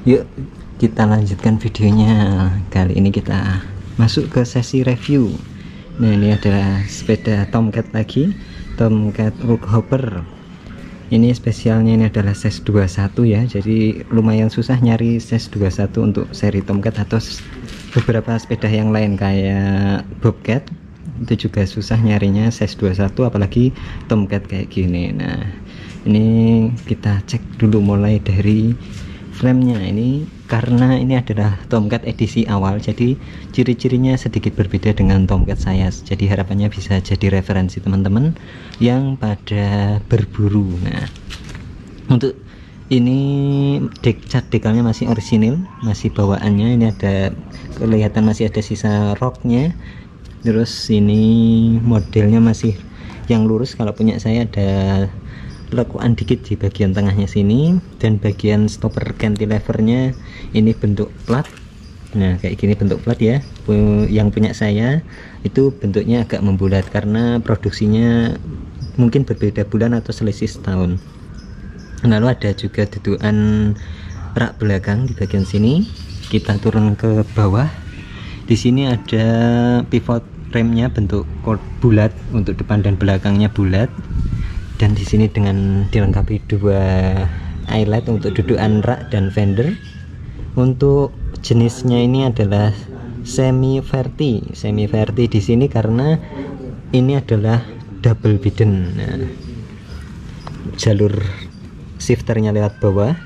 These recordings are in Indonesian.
Yuk kita lanjutkan videonya. Kali ini kita masuk ke sesi review. Nah, ini adalah sepeda Tomcat lagi, Tomcat Rookhopper. Ini spesialnya ini adalah size 21 ya, jadi lumayan susah nyari size 21 untuk seri Tomcat atau beberapa sepeda yang lain kayak Bobcat. Itu juga susah nyarinya size 21, apalagi Tomcat kayak gini. Nah, ini kita cek dulu mulai dari framenya. Ini karena ini adalah Tomcat edisi awal, jadi ciri-cirinya sedikit berbeda dengan Tomcat saya, jadi harapannya bisa jadi referensi teman-teman yang pada berburu. Nah, untuk ini cat dekalnya masih orisinil, masih bawaannya. Ini ada kelihatan masih ada sisa roknya. Terus ini modelnya masih yang lurus, kalau punya saya ada lekuan dikit di bagian tengahnya sini, dan bagian stopper cantilevernya ini bentuk plat. Nah, kayak gini bentuk plat ya. Yang punya saya itu bentuknya agak membulat karena produksinya mungkin berbeda bulan atau selisih setahun. Lalu ada juga dudukan rak belakang di bagian sini. Kita turun ke bawah. Di sini ada pivot remnya bentuk bulat, untuk depan dan belakangnya bulat. Dan di sini dengan dilengkapi dua eyelet untuk dudukan rak dan fender. Untuk jenisnya ini adalah semi verti di sini karena ini adalah double bidden. Nah, jalur shifternya lewat bawah.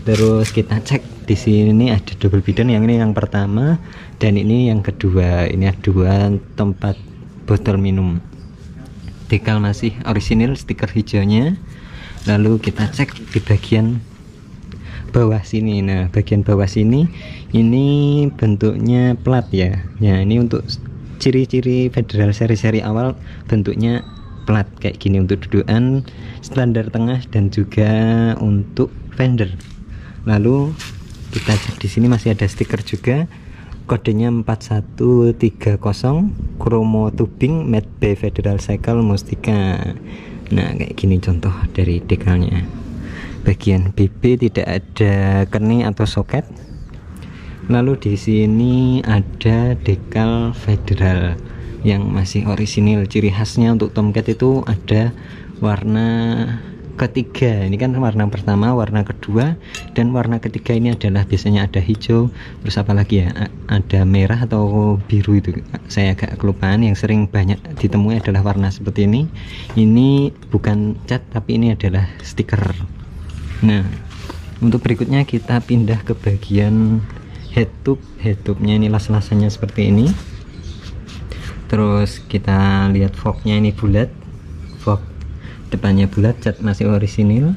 Terus kita cek di sini ada double bidden, yang ini yang pertama dan ini yang kedua. Ini ada dua tempat botol minum. Dekal masih orisinil, stiker hijaunya. Lalu kita cek di bagian bawah sini. Nah, bagian bawah sini ini bentuknya plat ya. Ya, ini untuk ciri-ciri Federal seri-seri awal, bentuknya plat kayak gini untuk dudukan standar tengah dan juga untuk fender. Lalu kita cek di sini masih ada stiker juga. Kodenya 4130, chromo tubing made by Federal Cycle Mustika. Nah, kayak gini contoh dari dekalnya. Bagian BB tidak ada kening atau soket. Lalu di sini ada dekal Federal yang masih orisinil. Ciri khasnya untuk Tomcat itu ada warna ketiga. Ini kan warna pertama, warna kedua, dan warna ketiga ini adalah biasanya ada hijau, terus apa lagi ya, ada merah atau biru, itu saya agak kelupaan. Yang sering banyak ditemui adalah warna seperti ini. Ini bukan cat tapi ini adalah stiker. Nah, untuk berikutnya kita pindah ke bagian headtube-nya. Ini las-lasannya seperti ini. Terus kita lihat fognya, ini bulat, fog depannya bulat, cat masih orisinil.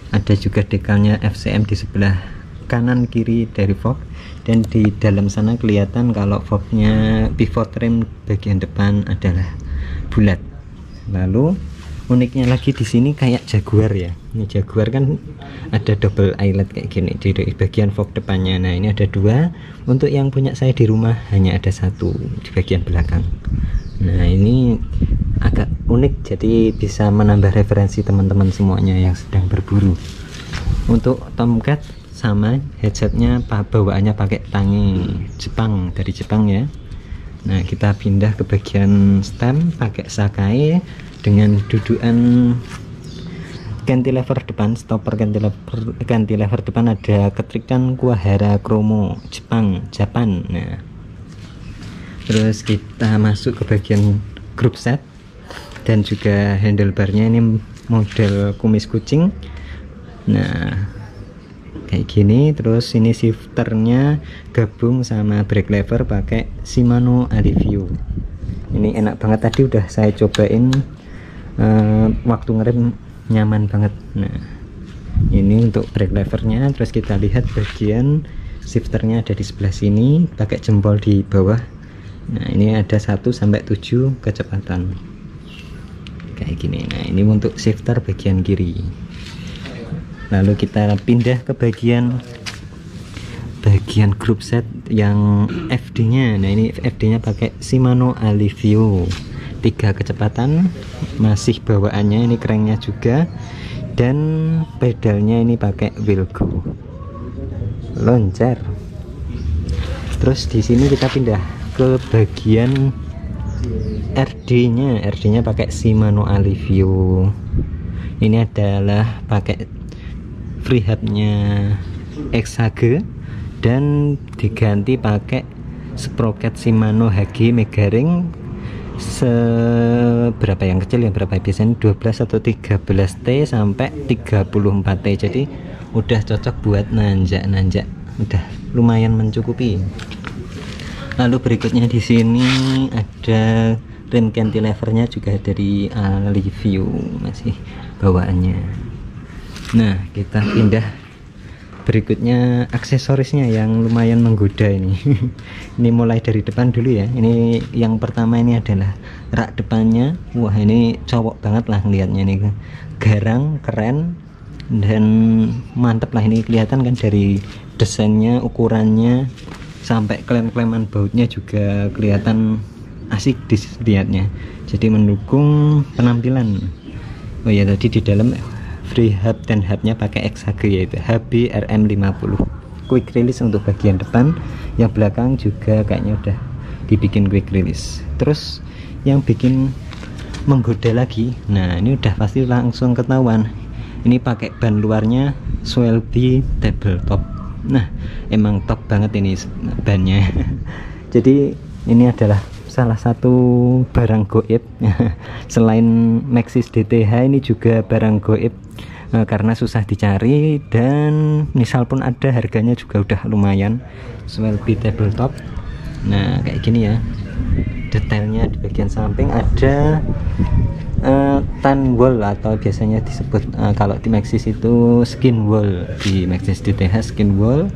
Ada juga dekalnya FCM di sebelah kanan kiri dari fog, dan di dalam sana kelihatan kalau fognya pivot rim bagian depan adalah bulat. Lalu uniknya lagi di sini kayak Jaguar ya. Ini Jaguar kan ada double eyelet kayak gini di bagian fog depannya. Nah, ini ada dua. Untuk yang punya saya di rumah hanya ada satu di bagian belakang. Nah, ini agak unik, jadi bisa menambah referensi teman-teman semuanya yang sedang berburu. Untuk Tomcat sama, headsetnya bawaannya pakai tangi Jepang, dari Jepang ya. Nah, kita pindah ke bagian stem pakai Sakai dengan dudukan cantilever depan, stopper cantilever depan ada ketrikan Kuwahara Chromo Japan. Nah, terus kita masuk ke bagian group set dan juga handlebarnya, ini model kumis kucing. Nah, kayak gini. Terus ini shifternya gabung sama brake lever pakai Shimano Alivio. Ini enak banget, tadi udah saya cobain, waktu ngerem nyaman banget. Nah, ini untuk brake levernya. Terus kita lihat bagian shifternya ada di sebelah sini, pakai jempol di bawah. Nah, ini ada 1 sampai 7 kecepatan kayak gini. Nah, ini untuk shifter bagian kiri. Lalu kita pindah ke bagian group set yang FD nya. Nah, ini FD nya pakai Shimano Alivio, 3 kecepatan, masih bawaannya ini cranknya juga, dan pedalnya ini pakai Wilco. loncer. Terus di sini kita pindah ke bagian RD-nya pakai Shimano Alivio. Ini adalah pakai free hubnya XHG dan diganti pakai sprocket Shimano HG Megaring seberapa yang kecil yang berapa biasanya 12 atau 13T sampai 34T, jadi udah cocok buat nanjak, udah lumayan mencukupi. Lalu berikutnya di sini ada rim cantilevernya juga dari Alivio, masih bawaannya. Nah, kita pindah berikutnya aksesorisnya yang lumayan menggoda ini. Ini mulai dari depan dulu ya. Ini yang pertama ini adalah rak depannya. Wah, ini cowok banget lah ngelihatnya ini, garang, keren dan mantep lah. Ini kelihatan kan dari desainnya, ukurannya sampai klem-kleman bautnya juga kelihatan asik dilihatnya, jadi mendukung penampilan. Oh ya, tadi di dalam free hub dan hubnya pakai XHG yaitu HB RM50 quick release untuk bagian depan, yang belakang juga kayaknya udah dibikin quick release. Terus yang bikin menggoda lagi, nah ini udah pasti langsung ketahuan, ini pakai ban luarnya Swelby tabletop. Nah emang top banget ini bannya. Jadi ini adalah salah satu barang goib selain Maxxis DTH, ini juga barang goib karena susah dicari, dan misal pun ada harganya juga udah lumayan. Swelby tabletop. Nah kayak gini ya detailnya. Di bagian samping ada tan wall atau biasanya disebut kalau di Maxxis itu skin wall, di Maxxis DTH skin wall.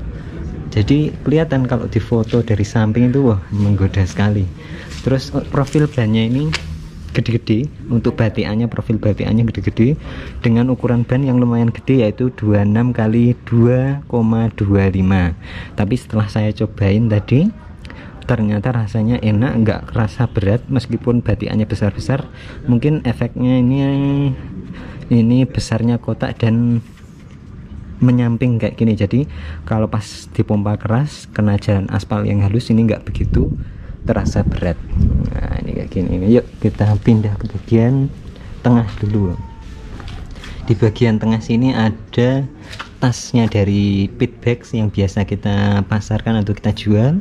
Jadi kelihatan kalau di foto dari samping itu wah menggoda sekali. Terus profil bannya ini gede-gede, untuk batikannya, profil batikannya gede-gede dengan ukuran ban yang lumayan gede yaitu 26 kali 2,25. Tapi setelah saya cobain tadi ternyata rasanya enak, nggak kerasa berat meskipun batikannya besar-besar. Mungkin efeknya ini besarnya kotak dan menyamping kayak gini, jadi kalau pas dipompa keras kena jalan aspal yang halus ini nggak begitu terasa berat. Nah ini kayak gini. Yuk kita pindah ke bagian tengah dulu. Di bagian tengah sini ada tasnya dari Pitbags yang biasa kita pasarkan atau kita jual.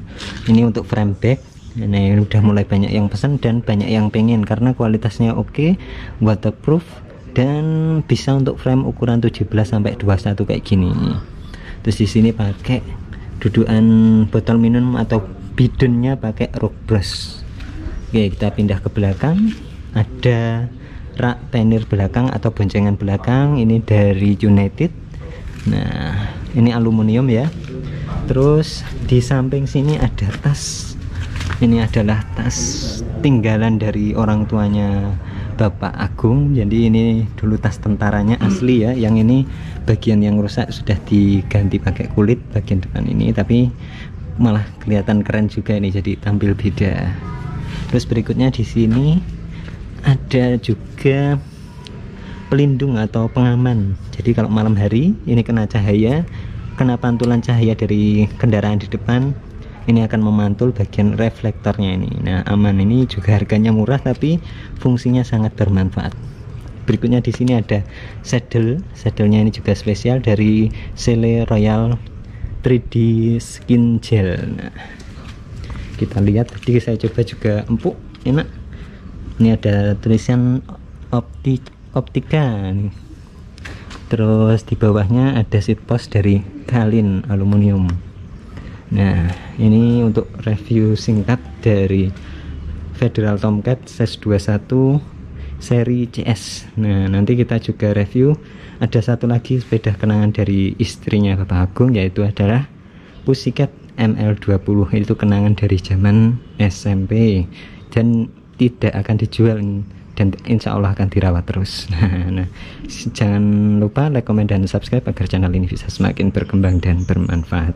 Ini untuk frame bag. Nah ini udah mulai banyak yang pesan dan banyak yang pengen karena kualitasnya oke, waterproof, dan bisa untuk frame ukuran 17 sampai 21 kayak gini. Terus di sini pakai dudukan botol minum atau bidonnya pakai rock brush. Oke, kita pindah ke belakang. Ada rak penir belakang atau boncengan belakang, ini dari United. Nah ini aluminium ya. Terus di samping sini ada tas. Ini adalah tas tinggalan dari orang tuanya Bapak Agung. Jadi ini dulu tas tentaranya asli ya. Yang ini bagian yang rusak sudah diganti pakai kulit bagian depan ini, tapi malah kelihatan keren juga ini, jadi tampil beda. Terus berikutnya di sini ada juga pelindung atau pengaman. Jadi kalau malam hari ini kena cahaya, kena pantulan cahaya dari kendaraan di depan, ini akan memantul bagian reflektornya ini. Nah aman, ini juga harganya murah tapi fungsinya sangat bermanfaat. Berikutnya di sini ada saddle-nya ini juga spesial dari Sele Royal 3D Skin Gel. Nah, kita lihat tadi saya coba juga empuk, enak. Ini ada tulisan Optika nih. Terus di bawahnya ada seat post dari Kalin aluminium. Nah ini untuk review singkat dari Federal Tomcat SES 21 seri CS. Nah nanti kita juga review ada satu lagi sepeda kenangan dari istrinya Bapak Agung, yaitu adalah Pussycat ML20. Itu kenangan dari zaman SMP dan tidak akan dijual dan insya Allah akan dirawat terus. Nah jangan lupa like, komen, dan subscribe agar channel ini bisa semakin berkembang dan bermanfaat.